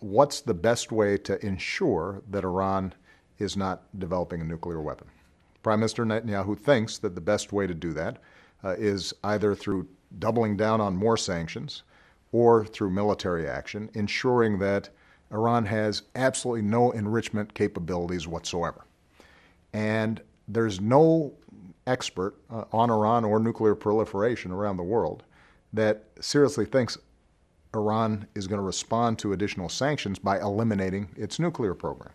what's the best way to ensure that Iran is not developing a nuclear weapon? Prime Minister Netanyahu thinks that the best way to do that is either through doubling down on more sanctions or through military action, ensuring that Iran has absolutely no enrichment capabilities whatsoever. And there's no expert on Iran or nuclear proliferation around the world that seriously thinks Iran is going to respond to additional sanctions by eliminating its nuclear program.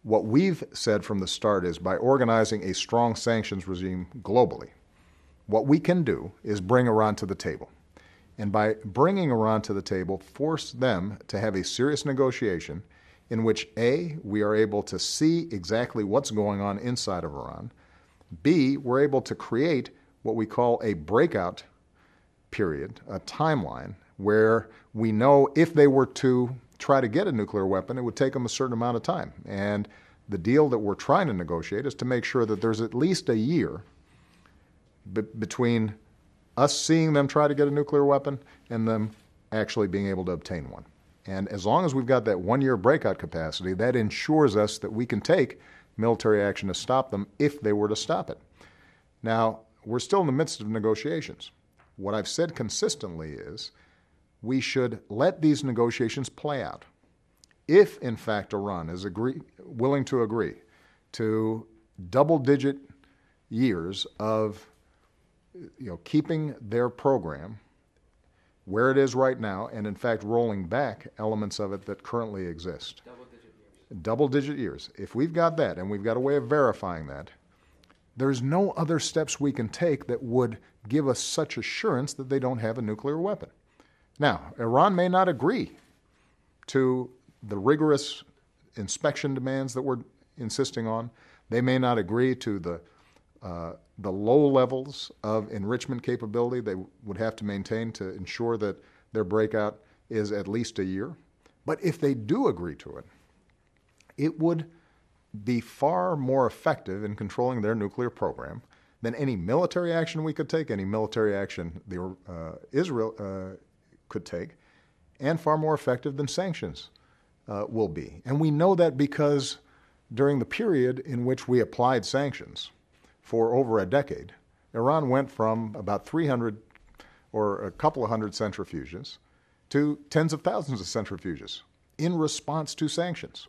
What we've said from the start is by organizing a strong sanctions regime globally, what we can do is bring Iran to the table. And by bringing Iran to the table, force them to have a serious negotiation in which, A, we are able to see exactly what's going on inside of Iran, B, we're able to create what we call a breakout period, a timeline, where we know if they were to try to get a nuclear weapon, it would take them a certain amount of time. And the deal that we're trying to negotiate is to make sure that there's at least a year between us seeing them try to get a nuclear weapon and them actually being able to obtain one. And as long as we've got that 1 year breakout capacity, that ensures us that we can take military action to stop them if they were to stop it. Now, we're still in the midst of negotiations. What I've said consistently is we should let these negotiations play out. If, in fact, Iran is willing to agree to double-digit years of keeping their program where it is right now, and in fact rolling back elements of it that currently exist. Double-digit years. Double-digit years. If we've got that, and we've got a way of verifying that, there's no other steps we can take that would give us such assurance that they don't have a nuclear weapon. Now, Iran may not agree to the rigorous inspection demands that we're insisting on. They may not agree to the low levels of enrichment capability they would have to maintain to ensure that their breakout is at least a year. But if they do agree to it, it would be far more effective in controlling their nuclear program than any military action we could take, any military action Israel could take, and far more effective than sanctions will be. And we know that because during the period in which we applied sanctions for over a decade, Iran went from about 300 or a couple of hundred centrifuges to tens of thousands of centrifuges in response to sanctions.